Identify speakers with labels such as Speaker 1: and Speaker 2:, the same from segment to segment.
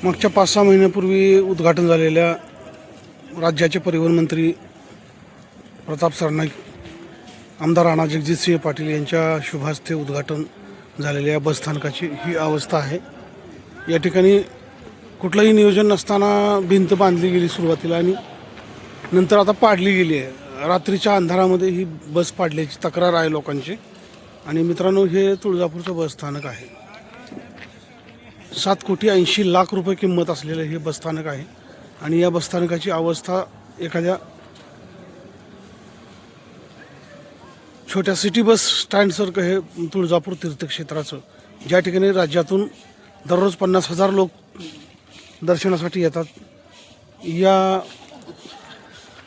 Speaker 1: मागच्या 5-6 महिन्यापूर्वी उद्घाटन झालेल्या राज्याचे परिवहन मंत्री प्रताप सरनाईक, आमदार राणा जगजितसिंह पाटील यांच्या शुभहस्ते उद्घाटन झालेल्या या बसस्थानकाची ही अवस्था आहे। या ठिकाणी कुठलंही नियोजन नसताना भिंत बांधली गेली सुरुवातीला आणि नंतर आता पाडली गेली आहे। रात्रीच्या अंधारामध्ये ही बस पाडल्याची तक्रार आहे लोकांची। आणि मित्रांनो, हे तुळजापूरचं बसस्थानक आहे। 7,80,00,000 रुपये किंमत असलेलं हे बसस्थानक आहे। आणि या बसस्थानकाची अवस्था एखाद्या छोट्या सिटी बस स्टँडसारखं हे तुळजापूर तीर्थक्षेत्राचं, ज्या ठिकाणी राज्यातून दररोज 50,000 लोक दर्शनासाठी येतात, या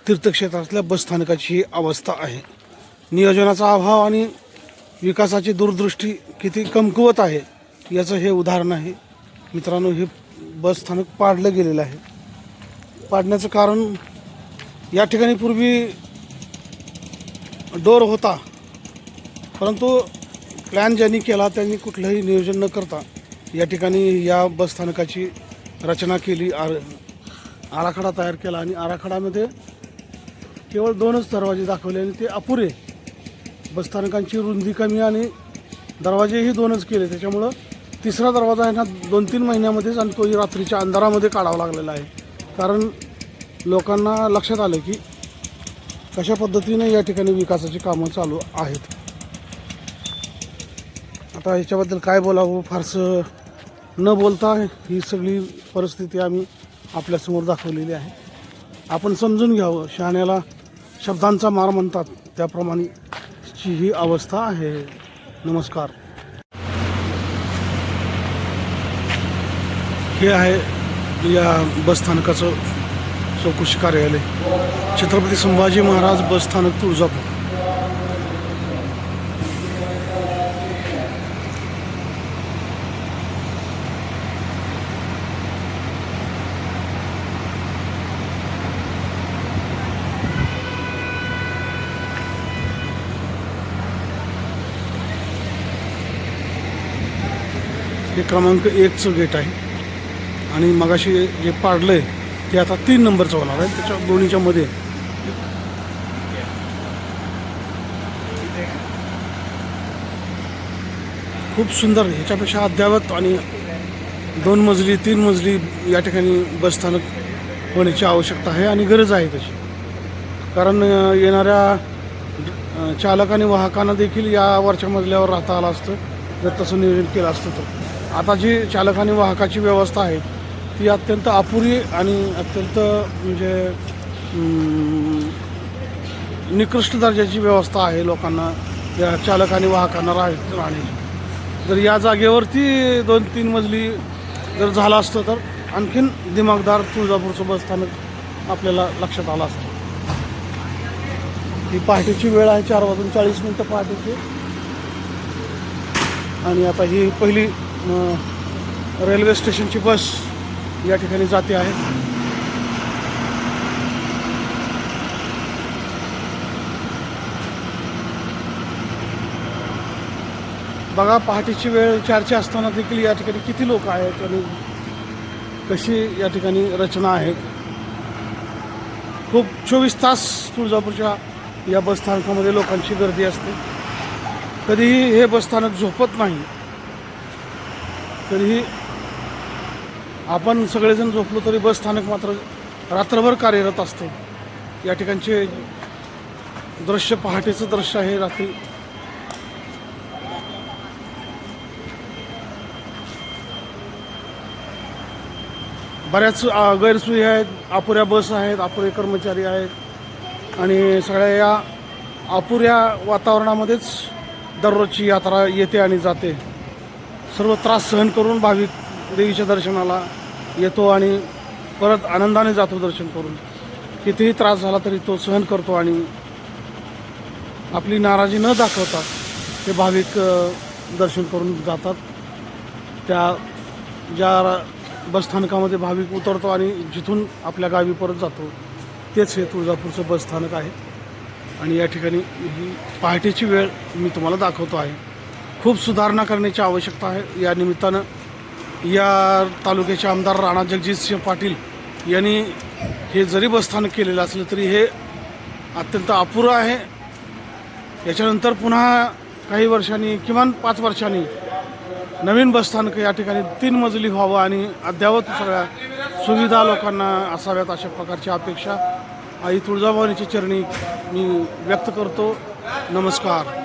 Speaker 1: तीर्थक्षेत्रातल्या बसस्थानकाची ही अवस्था आहे। नियोजनाचा अभाव आणि विकासाची दूरदृष्टी किती कमकुवत आहे याचं हे उदाहरण आहे। मित्रांनो, हे बसस्थानक पाडलं गेलेलं आहे। पाडण्याचं कारण, या ठिकाणी पूर्वी डोर होता, परंतु प्लॅन ज्यांनी केला त्यांनी कुठलंही नियोजन न करता या ठिकाणी या बसस्थानकाची रचना केली, आराखडा तयार केला आणि आराखड्यामध्ये केवळ 2च दरवाजे दाखवले आणि ते अपुरे। बसस्थानकांची रुंदी कमी आणि दरवाजेही 2च केले, त्याच्यामुळं तिसरा दरवाजा आहे ना 2-3 महिन्यामध्येच आणि तोही रात्रीच्या अंधारामध्ये काढावा लागलेला आहे। कारण लोकांना लक्षात आलं की कशा पद्धतीने या ठिकाणी विकासाची कामं चालू आहेत। आता ह्याच्याबद्दल काय बोलावं, फारसं न बोलता ही सगळी परिस्थिती आम्ही आपल्यासमोर दाखवलेली आहे। आपण समजून घ्यावं, शहाण्याला शब्दांचा मार म्हणतात, त्याप्रमाणे ही अवस्था आहे। नमस्कार। हे आहे या बसस्थानकाचं चौकशी कार्यालय, छत्रपती संभाजी महाराज बसस्थानक तुळजापूर। हे क्रमांक 1चं गेट आहे आणि मगाशी जे पाडलंय ते आता 3 नंबरचं होणार आहे। त्याच्या दोन्हीच्या मध्ये खूप सुंदर, ह्याच्यापेक्षा अद्यावत आणि 2 मजली 3 मजली या ठिकाणी बसस्थानक होण्याची आवश्यकता आहे आणि गरज आहे तशी। कारण येणाऱ्या चालक आणि वाहकांना देखील या वरच्या मजल्यावर राहता आलं असतं जर तसं नियोजन केलं असतं तर। आता जी चालक आणि वाहकाची व्यवस्था आहे ती अत्यंत अपुरी आणि अत्यंत म्हणजे निकृष्ट दर्जाची व्यवस्था आहे लोकांना, या चालक आणि वाहकांना राहण्याची। जर या जागेवरती 2-3 मजली जर झालं असतं तर आणखीन दिमागदार तुळजापूरचं बसस्थानक आपल्याला लक्षात आलं असतं। ही पहाटेची वेळ आहे, 4:40 पहाटेची। आणि आता ही पहिली रेल्वे स्टेशनची बस या ठिकाणी जाते आहे। बघा, पहाटेची वेळ 4ची असताना देखील या ठिकाणी किती लोक आहेत आणि कशी या ठिकाणी रचना आहे। खूप 24 तास तुळजापूरच्या या बसस्थानकामध्ये लोकांची गर्दी असते। कधीही हे बसस्थानक झोपत नाही। कधीही आपण सगळेजण झोपलो तरी बसस्थानक मात्र रात्रभर कार्यरत असते। या ठिकाणचे दृश्य पहाटेचं दृश्य आहे। रात्री बऱ्याच गैरसोयी आहेत, अपुऱ्या बस आहेत, अपुरे कर्मचारी आहेत आणि सगळ्या या अपुऱ्या वातावरणामध्येच दररोजची यात्रा येते आणि जाते। सर्व त्रास सहन करून भाविक देवीच्या दर्शनाला येतो आणि परत आनंदाने जातो दर्शन करून। कितीही त्रास झाला तरी तो सहन करतो आणि आपली नाराजी न दाखवता ते भाविक दर्शन करून जातात। त्या ज्या बसस्थानकामध्ये भाविक उतरतो आणि जिथून आपल्या गावी परत जातो तेच हे तुळजापूरचं बसस्थानक आहे। आणि या ठिकाणी ही पहाटेची वेळ मी तुम्हाला दाखवतो आहे। खूप सुधारणा करण्याची आवश्यकता आहे। या निमित्तानं या तालुक्याचे आमदार राणा जगजितसिंह पाटील यांनी हे जरी बसस्थानक केलेलं असलं तरी हे अत्यंत अपुरं आहे. याच्यानंतर पुन्हा काही वर्षांनी किमान 5 वर्षांनी नवीन बसस्थानक या ठिकाणी 3 मजली व्हावं आणि अद्ययावत सगळ्या सुविधा लोकांना असाव्यात अशा प्रकारची अपेक्षा आई तुळजाभवानीच्या चरणी मी व्यक्त करतो. नमस्कार.